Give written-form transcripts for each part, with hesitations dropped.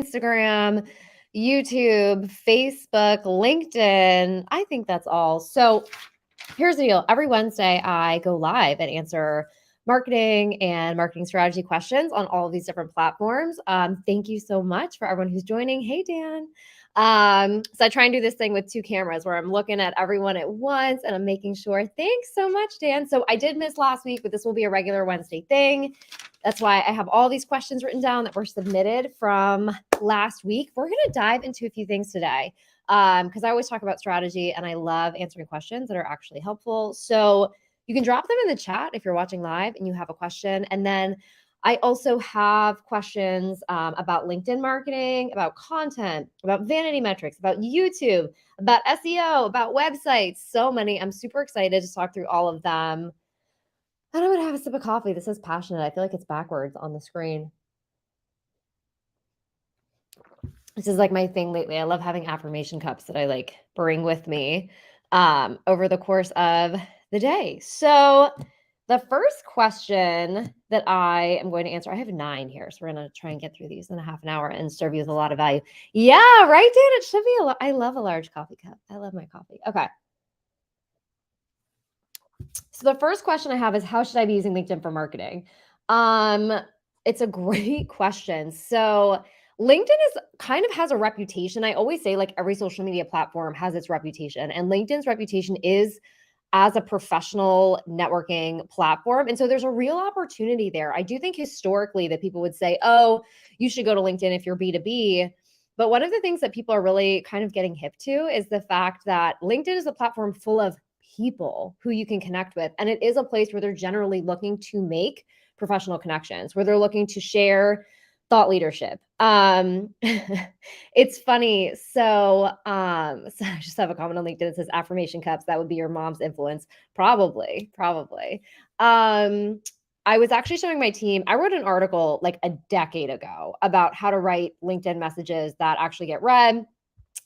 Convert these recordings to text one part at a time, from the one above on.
Instagram, YouTube, Facebook, LinkedIn. I think that's all. So here's the deal. Every Wednesday, I go live and answer marketing and marketing strategy questions on all of these different platforms. Thank you so much for everyone who's joining. Hey, Dan. So I try and do this thing with two cameras where I'm looking at everyone at once and I'm making sure. Thanks so much, Dan. So I did miss last week, but this will be a regular Wednesday thing. That's why I have all these questions written down that were submitted from last week. We're going to dive into a few things today because I always talk about strategy and I love answering questions that are actually helpful. So you can drop them in the chat if you're watching live and you have a question. And then I also have questions about LinkedIn marketing, about content, about vanity metrics, about YouTube, about SEO, about websites, so many. I'm super excited to talk through all of them. And I'm going to have a sip of coffee. This is passionate. I feel like it's backwards on the screen. This is like my thing lately. I love having affirmation cups that I like bring with me over the course of the day. So the first question that I am going to answer, I have 9 here. So we're going to try and get through these in a half an hour and serve you with a lot of value. Yeah, right, Dan? It should be I love a large coffee cup. I love my coffee. Okay. So the first question I have is, how should I be using LinkedIn for marketing? It's a great question. So LinkedIn is kind of has a reputation. I always say like every social media platform has its reputation, and LinkedIn's reputation is as a professional networking platform. And so there's a real opportunity there. I do think historically that people would say, oh, you should go to LinkedIn if you're B2B. But one of the things that people are really kind of getting hip to is the fact that LinkedIn is a platform full of people who you can connect with. And it is a place where they're generally looking to make professional connections, where they're looking to share thought leadership. It's funny. So I just have a comment on LinkedIn that says affirmation cups. That would be your mom's influence. Probably. I was actually showing my team, I wrote an article like a decade ago about how to write LinkedIn messages that actually get read,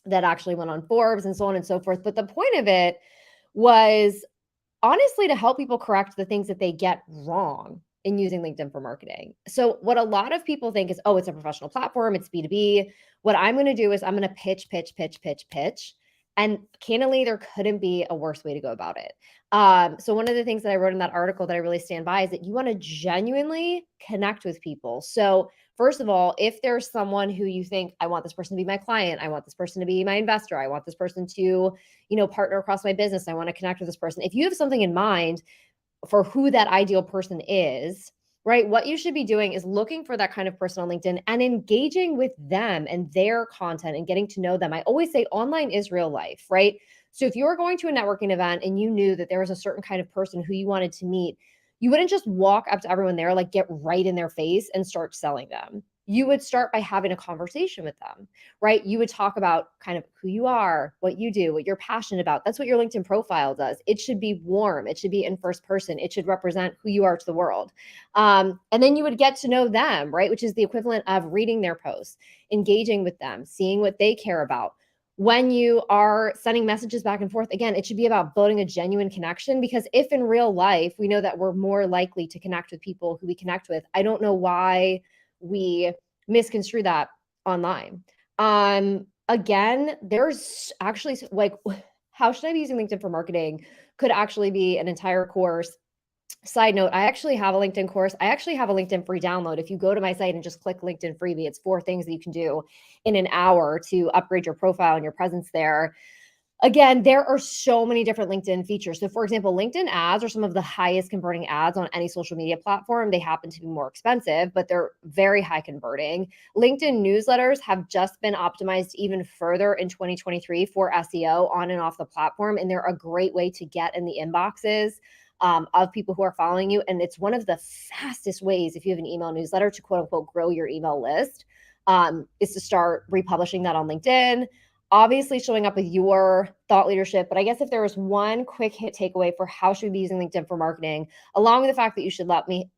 that actually went on Forbes and so on and so forth. But the point of it was honestly to help people correct the things that they get wrong in using LinkedIn for marketing. So what a lot of people think is, oh, it's a professional platform, it's B2B. What I'm going to do is I'm going to pitch. And candidly, there couldn't be a worse way to go about it. So one of the things that I wrote in that article that I really stand by is that you want to genuinely connect with people. So first of all, if there's someone who you think, I want this person to be my client, I want this person to be my investor, I want this person to, partner across my business, I want to connect with this person. If you have something in mind for who that ideal person is, right? What you should be doing is looking for that kind of person on LinkedIn and engaging with them and their content and getting to know them. I always say online is real life, right? So if you were going to a networking event and you knew that there was a certain kind of person who you wanted to meet, you wouldn't just walk up to everyone there, like get right in their face and start selling them. You would start by having a conversation with them, right? You would talk about kind of who you are, what you do, what you're passionate about. That's what your LinkedIn profile does. It should be warm. It should be in first person. It should represent who you are to the world. And then you would get to know them, right? Which is the equivalent of reading their posts, engaging with them, seeing what they care about. When you are sending messages back and forth, again, it should be about building a genuine connection, because if in real life, we know that we're more likely to connect with people who we connect with, I don't know why we misconstrue that online. Again, there's actually like, how should I be using LinkedIn for marketing could actually be an entire course. Side note, I actually have a LinkedIn course. I actually have a LinkedIn free download. If you go to my site and just click LinkedIn freebie, it's 4 things that you can do in an hour to upgrade your profile and your presence there. Again, there are so many different LinkedIn features. So for example, LinkedIn ads are some of the highest converting ads on any social media platform. They happen to be more expensive, but they're very high converting. LinkedIn newsletters have just been optimized even further in 2023 for SEO on and off the platform. And they're a great way to get in the inboxes of people who are following you. And it's one of the fastest ways, if you have an email newsletter, to quote unquote grow your email list, is to start republishing that on LinkedIn. Obviously showing up with your thought leadership. But I guess if there was one quick hit takeaway for how should we be using LinkedIn for marketing, along with the fact that you should let me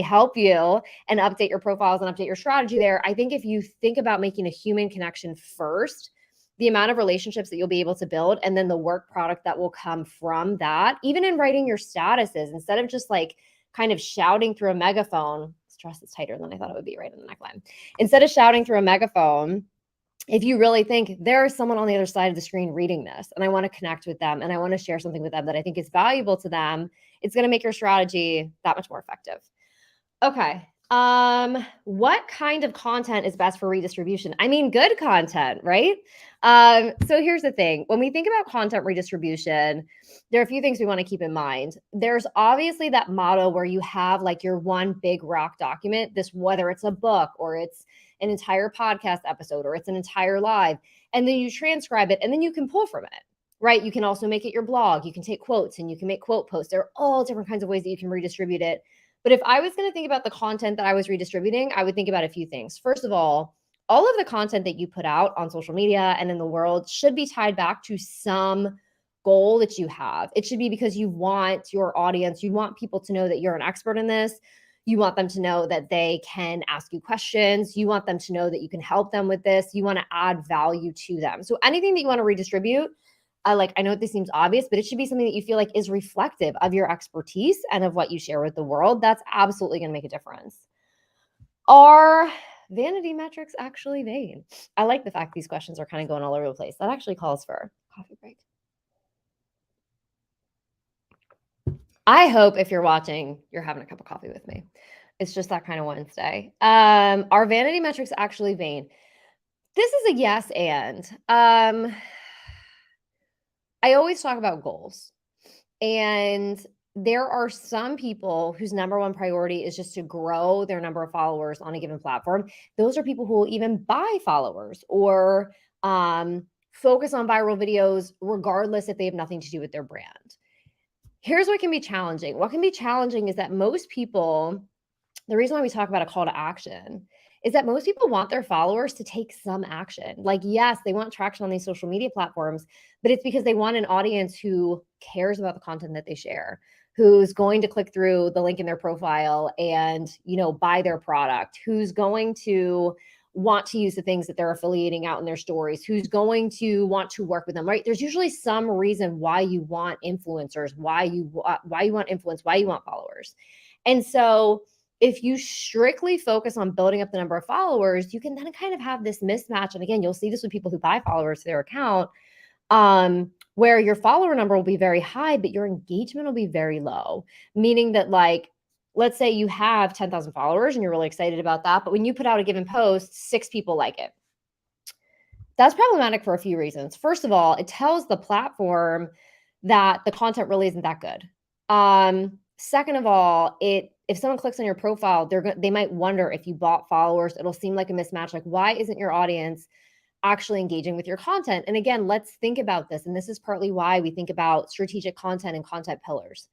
help you and update your profiles and update your strategy there, I think if you think about making a human connection first, the amount of relationships that you'll be able to build, and then the work product that will come from that, even in writing your statuses, instead of just like kind of shouting through a megaphone. Let's dress is tighter than I thought it would be right in the neckline. Instead of shouting through a megaphone, if you really think there's someone on the other side of the screen reading this and I want to connect with them and I want to share something with them that I think is valuable to them, it's going to make your strategy that much more effective. Okay. What kind of content is best for redistribution? I mean, good content, right? So here's the thing. When we think about content redistribution, there are a few things we want to keep in mind. There's obviously that model where you have like your one big rock document, this, whether it's a book or it's an entire podcast episode or it's an entire live, and then you transcribe it and then you can pull from it, right? You can also make it your blog. You can take quotes and you can make quote posts. There are all different kinds of ways that you can redistribute it. But if I was going to think about the content that I was redistributing, I would think about a few things. First of all of the content that you put out on social media and in the world should be tied back to some goal that you have. It should be because you want your audience, you want people to know that you're an expert in this. You want them to know that they can ask you questions. You want them to know that you can help them with this. You want to add value to them. So anything that you want to redistribute, I know this seems obvious, but it should be something that you feel like is reflective of your expertise and of what you share with the world. That's absolutely going to make a difference. Are vanity metrics actually vain? I like the fact these questions are kind of going all over the place. That actually calls for a coffee break. I hope if you're watching, you're having a cup of coffee with me. It's just that kind of Wednesday. Are vanity metrics actually vain? This is a yes and. I always talk about goals. And there are some people whose number one priority is just to grow their number of followers on a given platform. Those are people who will even buy followers or focus on viral videos, regardless if they have nothing to do with their brand. Here's what can be challenging. What can be challenging is that most people, the reason why we talk about a call to action is that most people want their followers to take some action. Like, yes, they want traction on these social media platforms, but it's because they want an audience who cares about the content that they share, who's going to click through the link in their profile and, buy their product, who's going to want to use the things that they're affiliating out in their stories, who's going to want to work with them, right? There's usually some reason why you want influencers, why you want influence, why you want followers. And so if you strictly focus on building up the number of followers, you can then kind of have this mismatch. And again, you'll see this with people who buy followers to their account, where your follower number will be very high, but your engagement will be very low. Meaning that, let's say you have 10,000 followers and you're really excited about that, but when you put out a given post, 6 people like it. That's problematic for a few reasons. First of all, it tells the platform that the content really isn't that good. Second of all, if someone clicks on your profile, they might wonder if you bought followers. It'll seem like a mismatch. Like, why isn't your audience actually engaging with your content? And again, let's think about this. And this is partly why we think about strategic content and content pillars.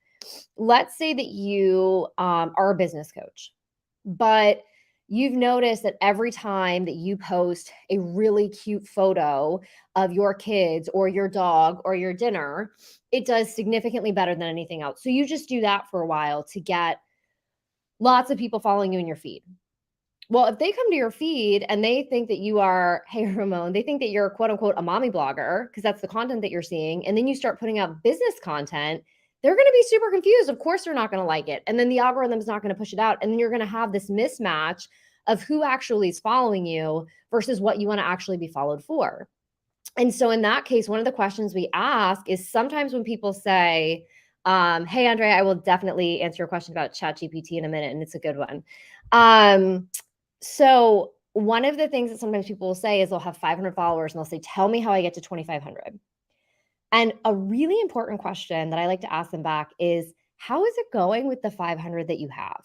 Let's say that you are a business coach, but you've noticed that every time that you post a really cute photo of your kids or your dog or your dinner, it does significantly better than anything else. So you just do that for a while to get lots of people following you in your feed. Well, if they come to your feed and they think that you are, hey, Ramon, they think that you're quote unquote a mommy blogger, because that's the content that you're seeing, and then you start putting out business content, they're going to be super confused. Of course, they're not going to like it. And then the algorithm is not going to push it out. And then you're going to have this mismatch of who actually is following you versus what you want to actually be followed for. And so in that case, one of the questions we ask is sometimes when people say, hey, Andrea, I will definitely answer your question about ChatGPT in a minute, and it's a good one. So one of the things that sometimes people will say is they'll have 500 followers and they'll say, tell me how I get to 2,500. And a really important question that I like to ask them back is, how is it going with the 500 that you have?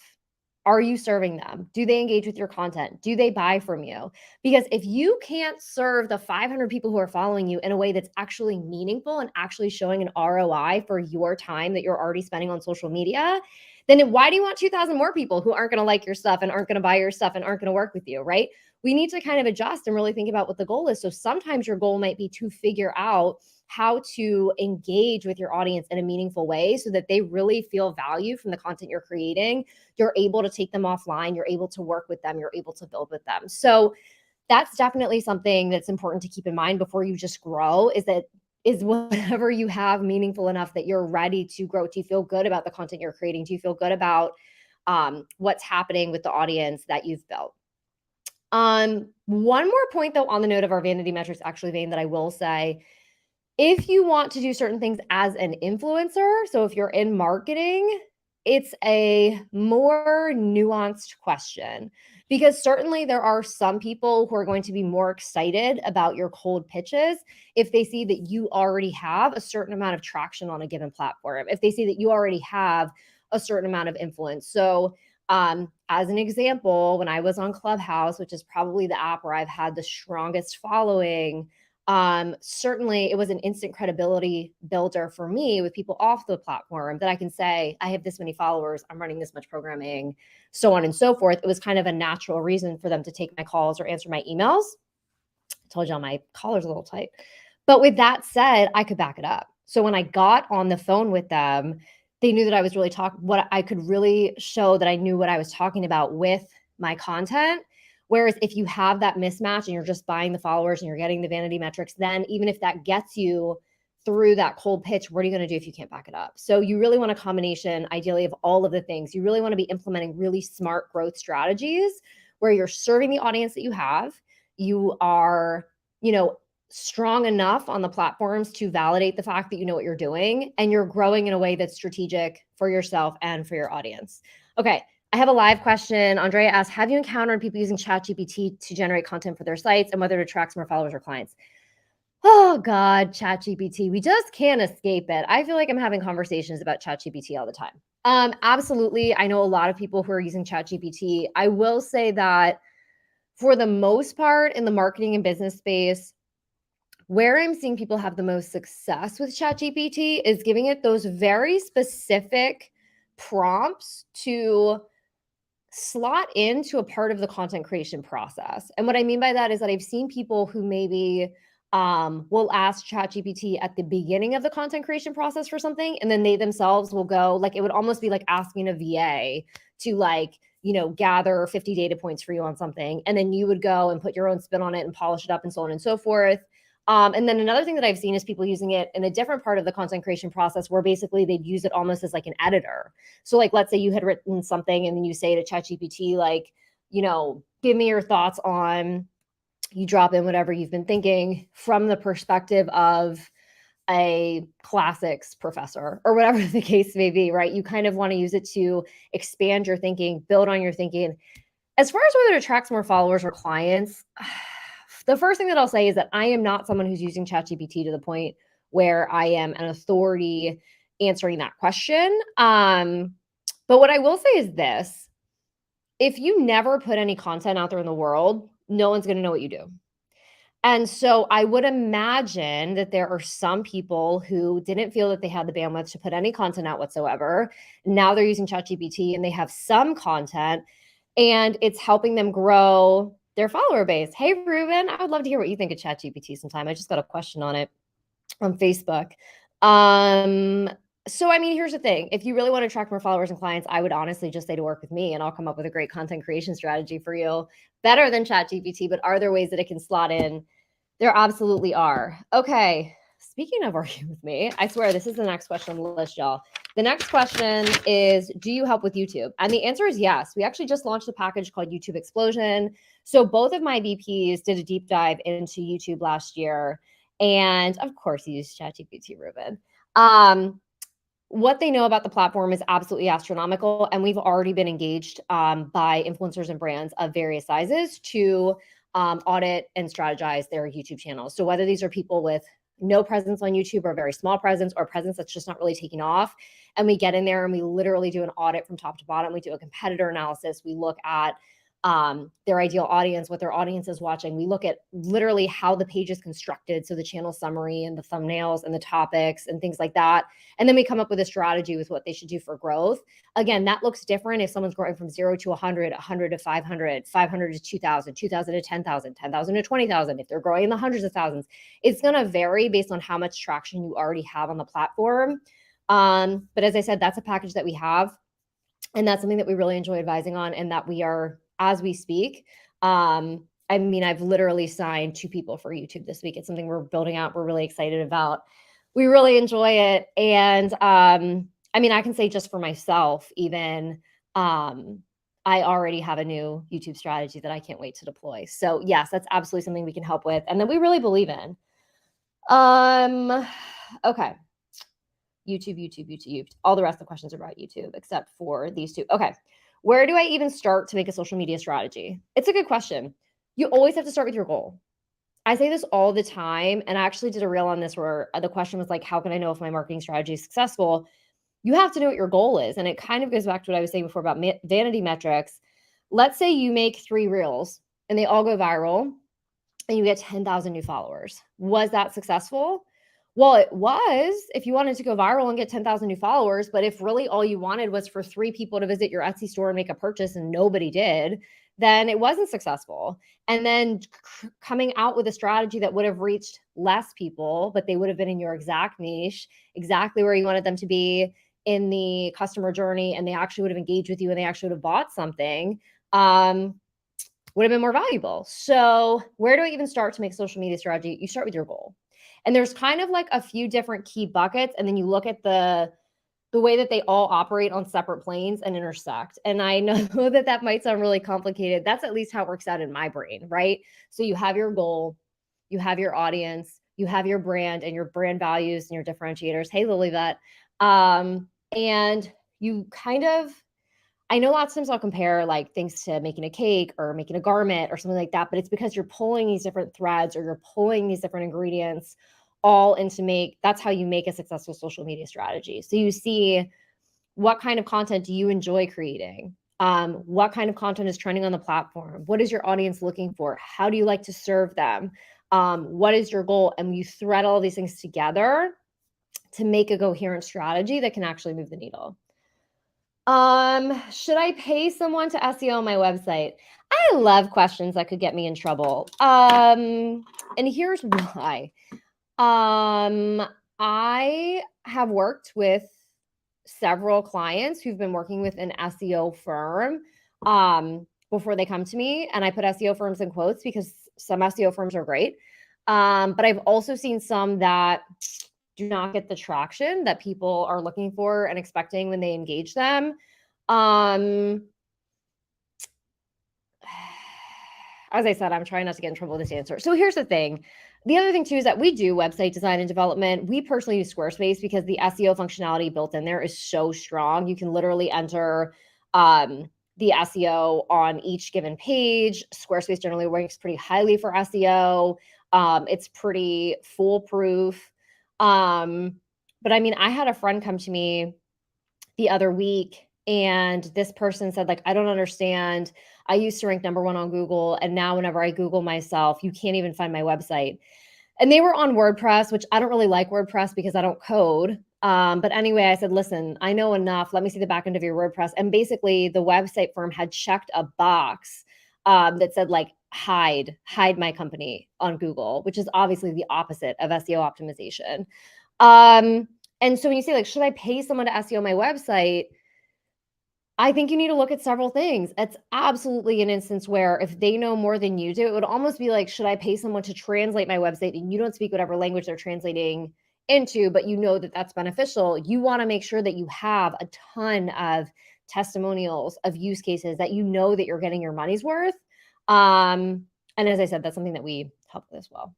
Are you serving them? Do they engage with your content? Do they buy from you? Because if you can't serve the 500 people who are following you in a way that's actually meaningful and actually showing an ROI for your time that you're already spending on social media, then why do you want 2,000 more people who aren't going to like your stuff and aren't going to buy your stuff and aren't going to work with you, right? We need to kind of adjust and really think about what the goal is. So sometimes your goal might be to figure out how to engage with your audience in a meaningful way so that they really feel value from the content you're creating. You're able to take them offline. You're able to work with them. You're able to build with them. So that's definitely something that's important to keep in mind before you just grow, is whatever you have meaningful enough that you're ready to grow. Do you feel good about the content you're creating? Do you feel good about what's happening with the audience that you've built. One more point though, on the note of our vanity metrics, actually, Vane, that I will say, if you want to do certain things as an influencer, so if you're in marketing, it's a more nuanced question, because certainly there are some people who are going to be more excited about your cold pitches if they see that you already have a certain amount of traction on a given platform, if they see that you already have a certain amount of influence. So as an example, when I was on Clubhouse, which is probably the app where I've had the strongest following, certainly it was an instant credibility builder for me with people off the platform, that I can say, I have this many followers, I'm running this much programming, so on and so forth. It was kind of a natural reason for them to take my calls or answer my emails. I told y'all my collar's a little tight. But with that said, I could back it up. So when I got on the phone with them, they knew that I was really what I could really show that I knew what I was talking about with my content. Whereas if you have that mismatch and you're just buying the followers and you're getting the vanity metrics, then even if that gets you through that cold pitch, what are you going to do if you can't back it up? So you really want a combination, ideally, of all of the things. You really want to be implementing really smart growth strategies where you're serving the audience that you have. You are, strong enough on the platforms to validate the fact that you know what you're doing, and you're growing in a way that's strategic for yourself and for your audience. Okay. I have a live question. Andrea asks, have you encountered people using ChatGPT to generate content for their sites, and whether it attracts more followers or clients? Oh God, ChatGPT. We just can't escape it. I feel like I'm having conversations about ChatGPT all the time. Absolutely. I know a lot of people who are using ChatGPT. I will say that for the most part in the marketing and business space, where I'm seeing people have the most success with ChatGPT is giving it those very specific prompts to slot into a part of the content creation process. And what I mean by that is that I've seen people who maybe will ask ChatGPT at the beginning of the content creation process for something, and then they themselves will go, like, it would almost be like asking a VA to gather 50 data points for you on something. And then you would go and put your own spin on it and polish it up and so on and so forth. And then another thing that I've seen is people using it in a different part of the content creation process, where basically they'd use it almost as like an editor. So like, let's say you had written something and then you say to ChatGPT, like, give me your thoughts on, you drop in whatever you've been thinking from the perspective of a classics professor or whatever the case may be, right? You kind of want to use it to expand your thinking, build on your thinking. As far as whether it attracts more followers or clients, the first thing that I'll say is that I am not someone who's using ChatGPT to the point where I am an authority answering that question. But what I will say is this: if you never put any content out there in the world, no one's going to know what you do. And so I would imagine that there are some people who didn't feel that they had the bandwidth to put any content out whatsoever. Now they're using ChatGPT and they have some content, and it's helping them grow their follower base. Hey, Ruben, I would love to hear what you think of ChatGPT sometime. I just got a question on it on Facebook. So, I mean, here's the thing. If you really want to attract more followers and clients, I would honestly just say to work with me, and I'll come up with a great content creation strategy for you, better than ChatGPT. But are there ways that it can slot in? There absolutely are. Okay. Speaking of working with me, I swear this is the next question on the list, y'all. The next question is, do you help with YouTube? And the answer is yes. We actually just launched a package called YouTube Explosion. So both of my VPs did a deep dive into YouTube last year. And of course, you use ChatGPT, Ruben. What they know about the platform is absolutely astronomical. And we've already been engaged by influencers and brands of various sizes to audit and strategize their YouTube channels. So whether these are people with no presence on YouTube or very small presence, or presence that's just not really taking off, and we get in there and we literally do an audit from top to bottom. We do a competitor analysis. We look at their ideal audience, what their audience is watching. We look at literally how the page is constructed, so the channel summary and the thumbnails and the topics and things like that. And then we come up with a strategy with what they should do for growth. Again, that looks different if someone's growing from 0 to 100, 100 to 500, 500 to 2,000, 2,000 to 10,000, 10,000 to 20,000. If they're growing in the hundreds of thousands, it's going to vary based on how much traction you already have on the platform. But as I said, that's a package that we have. And that's something that we really enjoy advising on, and that we are, as we speak. I mean, I've literally signed 2 people for YouTube this week. It's something we're building out. We're really excited about. We really enjoy it. And I mean, I can say just for myself, even I already have a new YouTube strategy that I can't wait to deploy. So yes, that's absolutely something we can help with and that we really believe in. Okay. YouTube. All the rest of the questions are about YouTube except for these two. Okay. Where do I even start to make a social media strategy? It's a good question. You always have to start with your goal. I say this all the time, and I actually did a reel on this where the question was like, how can I know if my marketing strategy is successful? You have to know what your goal is. And it kind of goes back to what I was saying before about vanity metrics. Let's say you make 3 reels and they all go viral and you get 10,000 new followers. Was that successful? Well, it was if you wanted to go viral and get 10,000 new followers, but if really all you wanted was for 3 people to visit your Etsy store and make a purchase and nobody did, then it wasn't successful. And then coming out with a strategy that would have reached less people, but they would have been in your exact niche, exactly where you wanted them to be in the customer journey, and they actually would have engaged with you and they actually would have bought something, would have been more valuable. So where do I even start to make social media strategy? You start with your goal. And there's kind of like a few different key buckets, and then you look at the way that they all operate on separate planes and intersect. And I know that that might sound really complicated. That's at least how it works out in my brain, right? So you have your goal, you have your audience, you have your brand and your brand values and your differentiators. Hey, Lilybet. And you kind of, I know lots of times I'll compare like things to making a cake or making a garment or something like that, but it's because you're pulling these different threads or you're pulling these different ingredients all into that's how you make a successful social media strategy. So you see what kind of content do you enjoy creating? What kind of content is trending on the platform? What is your audience looking for? How do you like to serve them? What is your goal? And you thread all these things together to make a coherent strategy that can actually move the needle. Should I pay someone to SEO my website? I love questions that could get me in trouble. And here's why. I have worked with several clients who've been working with an SEO firm before they come to me, and I put SEO firms in quotes because some SEO firms are great. But I've also seen some that do not get the traction that people are looking for and expecting when they engage them. As I said, I'm trying not to get in trouble with this answer. So here's the thing. The other thing too is that we do website design and development. We personally use Squarespace because the SEO functionality built in there is so strong. You can literally enter the SEO on each given page. Squarespace generally ranks pretty highly for SEO. It's pretty foolproof. But I mean, I had a friend come to me the other week and this person said, like, I don't understand. I used to rank #1 on Google, and now whenever I Google myself, you can't even find my website. And they were on WordPress, which I don't really like WordPress because I don't code. But anyway, I said, listen, I know enough. Let me see the back end of your WordPress. And basically the website firm had checked a box that said like, hide my company on Google, which is obviously the opposite of SEO optimization. And so when you say like, should I pay someone to SEO my website? I think you need to look at several things. It's absolutely an instance where if they know more than you do, it would almost be like, should I pay someone to translate my website? And you don't speak whatever language they're translating into, but you know that that's beneficial. You want to make sure that you have a ton of testimonials of use cases that you know that you're getting your money's worth. And as I said, that's something that we help with as well.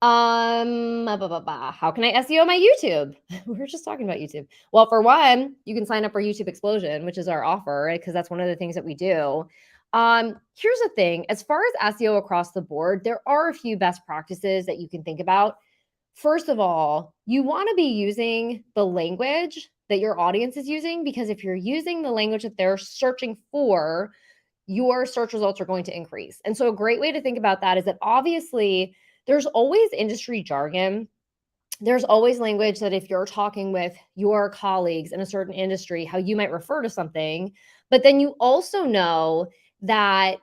How can I SEO my YouTube? We were just talking about YouTube. Well, for one, you can sign up for YouTube Explosion, which is our offer, right? Because that's one of the things that we do. Here's the thing. As far as SEO across the board, there are a few best practices that you can think about. First of all, you want to be using the language that your audience is using, because if you're using the language that they're searching for, your search results are going to increase. And so a great way to think about that is that obviously there's always industry jargon. There's always language that if you're talking with your colleagues in a certain industry, how you might refer to something, but then you also know that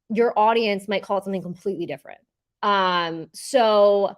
your audience might call it something completely different. So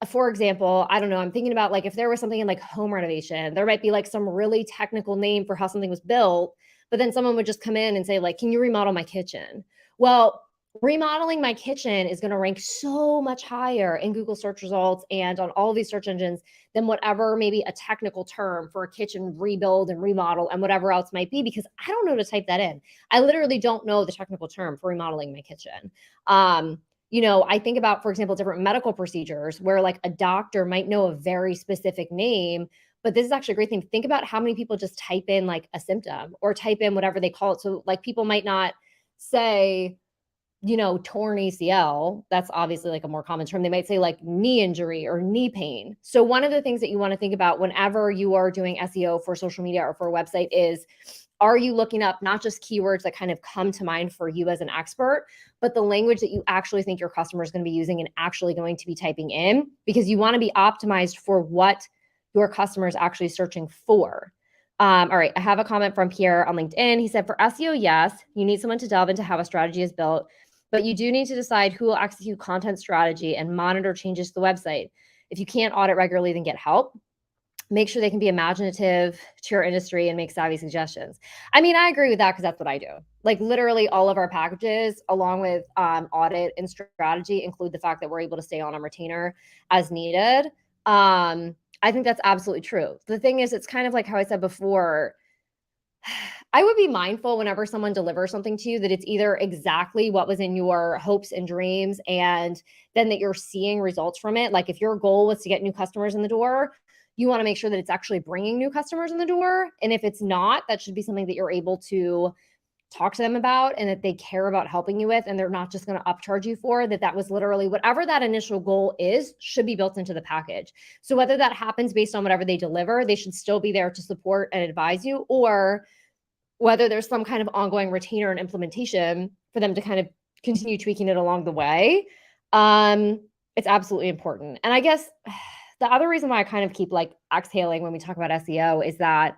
for example, I don't know, I'm thinking about like if there was something in like home renovation, there might be like some really technical name for how something was built, but then someone would just come in and say like, can you remodel my kitchen? Well, remodeling my kitchen is going to rank so much higher in Google search results and on all of these search engines than whatever maybe a technical term for a kitchen rebuild and remodel and whatever else might be, because I don't know to type that in. I literally don't know the technical term for remodeling my kitchen. I think about, for example, different medical procedures where like a doctor might know a very specific name, but this is actually a great thing. Think about how many people just type in like a symptom or type in whatever they call it. So like people might not say, torn ACL. That's obviously like a more common term. They might say like knee injury or knee pain. So one of the things that you want to think about whenever you are doing SEO for social media or for a website is, are you looking up not just keywords that kind of come to mind for you as an expert, but the language that you actually think your customer is going to be using and actually going to be typing in, because you want to be optimized for what your customer is actually searching for. All right, I have a comment from Pierre on LinkedIn. He said, for SEO, yes, you need someone to delve into how a strategy is built, but you do need to decide who will execute content strategy and monitor changes to the website. If you can't audit regularly, then get help. Make sure they can be imaginative to your industry and make savvy suggestions. I mean, I agree with that because that's what I do. Like literally all of our packages, along with audit and strategy, include the fact that we're able to stay on a retainer as needed. I think that's absolutely true. The thing is, it's kind of like how I said before, I would be mindful whenever someone delivers something to you that it's either exactly what was in your hopes and dreams and then that you're seeing results from it. Like if your goal was to get new customers in the door, you want to make sure that it's actually bringing new customers in the door. And if it's not, that should be something that you're able to talk to them about and that they care about helping you with, and they're not just going to upcharge you for that. That was literally whatever that initial goal is should be built into the package. So whether that happens based on whatever they deliver, they should still be there to support and advise you, or whether there's some kind of ongoing retainer and implementation for them to kind of continue tweaking it along the way. It's absolutely important. And I guess the other reason why I kind of keep like exhaling when we talk about SEO is that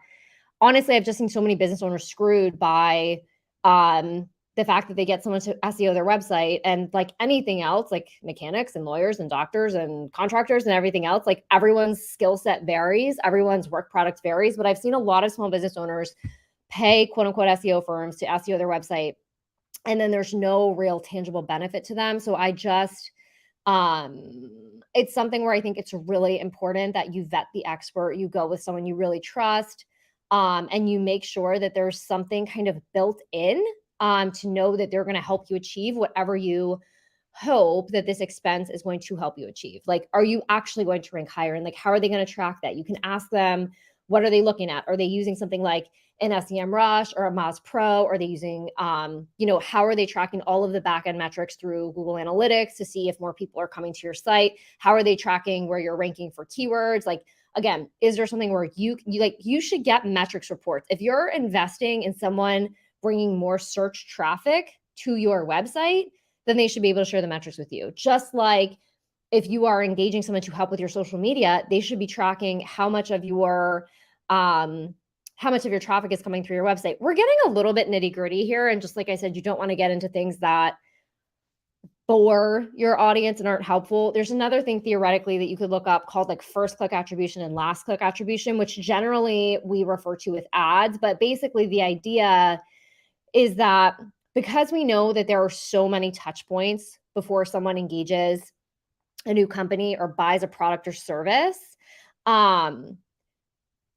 honestly, I've just seen so many business owners screwed by the fact that they get someone to SEO their website, and like anything else, like mechanics and lawyers and doctors and contractors and everything else, like everyone's skill set varies, everyone's work product varies. But I've seen a lot of small business owners pay quote unquote SEO firms to SEO their website, and then there's no real tangible benefit to them. So I just, it's something where I think it's really important that you vet the expert, you go with someone you really trust, and you make sure that there's something kind of built in to know that they're going to help you achieve whatever you hope that this expense is going to help you achieve. Like, are you actually going to rank higher? And like, how are they going to track that? You can ask them, what are they looking at? Are they using something like an SEMrush or a Moz Pro? Are they using, how are they tracking all of the backend metrics through Google Analytics to see if more people are coming to your site? How are they tracking where you're ranking for keywords? Like, again, is there something where you should get metrics reports? If you're investing in someone bringing more search traffic to your website, then they should be able to share the metrics with you. Just like if you are engaging someone to help with your social media, they should be tracking how much of your traffic is coming through your website. We're getting a little bit nitty gritty here. And just like I said, you don't want to get into things that bore your audience and aren't helpful. There's another thing theoretically that you could look up called like first click attribution and last click attribution, which generally we refer to with ads. But basically the idea is that because we know that there are so many touch points before someone engages a new company or buys a product or service,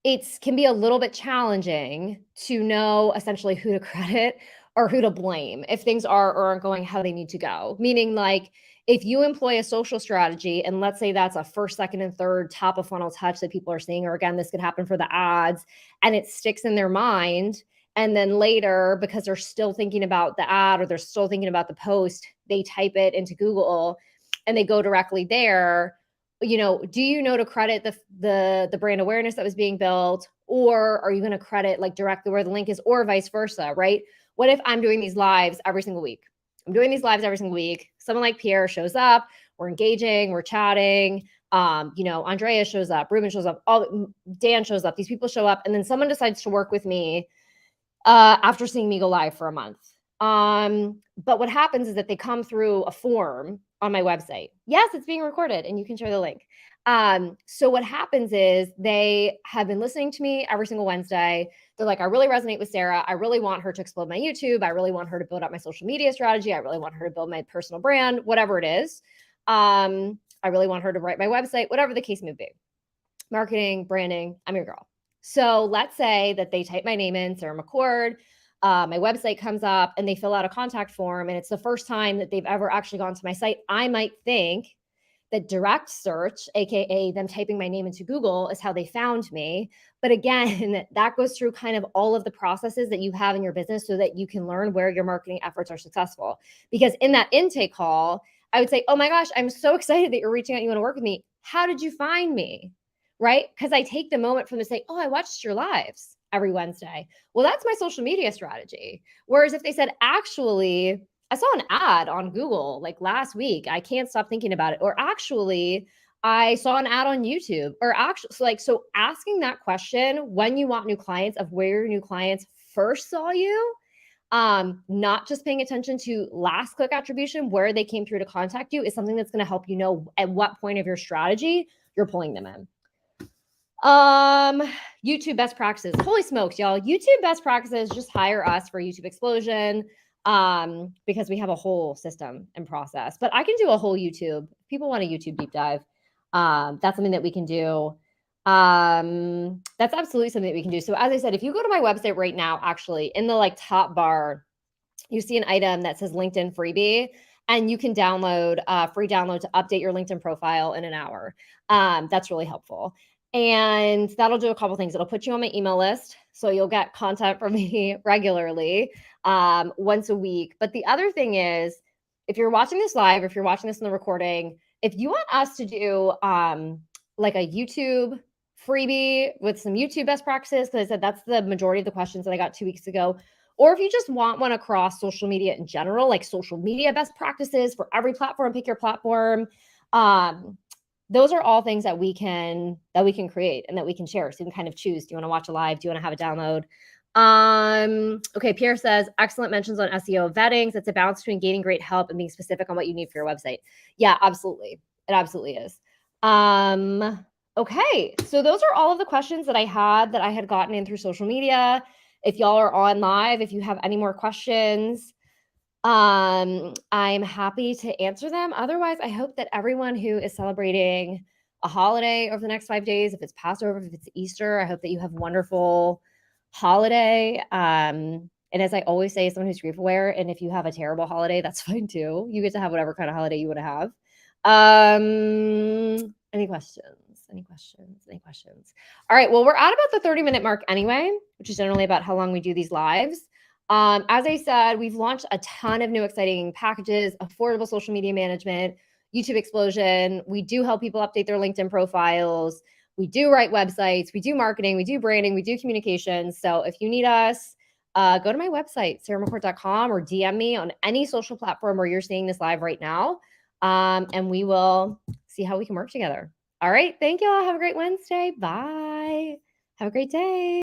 it can be a little bit challenging to know essentially who to credit or who to blame if things are or aren't going how they need to go. Meaning, like, if you employ a social strategy, and let's say that's a first, second, and third top of funnel touch that people are seeing, or again, this could happen for the ads, and it sticks in their mind. And then later, because they're still thinking about the ad or they're still thinking about the post, they type it into Google and they go directly there. Do you know to credit the brand awareness that was being built, or are you going to credit like directly where the link is, or vice versa, right? What if I'm doing these lives every single week? Someone like Pierre shows up, we're engaging, we're chatting, Andrea shows up, Ruben shows up, Dan shows up, these people show up, and then someone decides to work with me after seeing me go live for a month. But what happens is that they come through a form on my website. Yes, it's being recorded and you can share the link. So what happens is they have been listening to me every single Wednesday. They're like, I really resonate with Sarah. I really want her to explode my YouTube. I really want her to build up my social media strategy. I really want her to build my personal brand, whatever it is. I really want her to write my website, whatever the case may be. Marketing, branding, I'm your girl. So let's say that they type my name in, Sarah McCord, my website comes up and they fill out a contact form and it's the first time that they've ever actually gone to my site. I might think that direct search, AKA them typing my name into Google, is how they found me. But again, that goes through kind of all of the processes that you have in your business so that you can learn where your marketing efforts are successful. Because in that intake call, I would say, oh my gosh, I'm so excited that you're reaching out. You want to work with me. How did you find me? Right? Because I take the moment from to say, oh, I watched your lives every Wednesday. Well, that's my social media strategy. Whereas if they said, actually, I saw an ad on Google like last week, I can't stop thinking about it. Or actually, I saw an ad on YouTube. Or actually, so asking that question when you want new clients of where your new clients first saw you, not just paying attention to last click attribution, where they came through to contact you, is something that's going to help you know at what point of your strategy you're pulling them in. YouTube best practices. Holy smokes, y'all. YouTube best practices, just hire us for YouTube Explosion, because we have a whole system and process. But I can do a whole YouTube. If people want a YouTube deep dive, that's something that we can do. That's absolutely something that we can do. So as I said, if you go to my website right now, actually in the top bar, you see an item that says LinkedIn freebie, and you can download free download to update your LinkedIn profile in an hour. That's really helpful. And that'll do a couple things. It'll put you on my email list. So you'll get content from me regularly, once a week. But the other thing is, if you're watching this live, or if you're watching this in the recording, if you want us to do like a YouTube freebie with some YouTube best practices, because I said that's the majority of the questions that I got 2 weeks ago. Or if you just want one across social media in general, like social media best practices for every platform, pick your platform. Those are all things that we can create and that we can share. So you can kind of choose. Do you want to watch a live? Do you want to have a download? Okay, Pierre says, excellent mentions on SEO vettings. It's a balance between gaining great help and being specific on what you need for your website. Yeah, absolutely. It absolutely is. Okay, so those are all of the questions that I had gotten in through social media. If y'all are on live, if you have any more questions, I'm happy to answer them. Otherwise, I hope that everyone who is celebrating a holiday over the next 5 days, if it's Passover, if it's Easter, I hope that you have a wonderful holiday. And as I always say, someone who's grief aware, and if you have a terrible holiday, that's fine too. You get to have whatever kind of holiday you want to have. Any questions? Any questions? Any questions? All right. Well, we're at about the 30-minute mark anyway, which is generally about how long we do these lives. As I said, we've launched a ton of new exciting packages, affordable social media management, YouTube Explosion. We do help people update their LinkedIn profiles. We do write websites. We do marketing. We do branding. We do communications. So if you need us, go to my website, sarahmccourt.com, or DM me on any social platform where you're seeing this live right now. And we will see how we can work together. All right. Thank you all. Have a great Wednesday. Bye. Have a great day.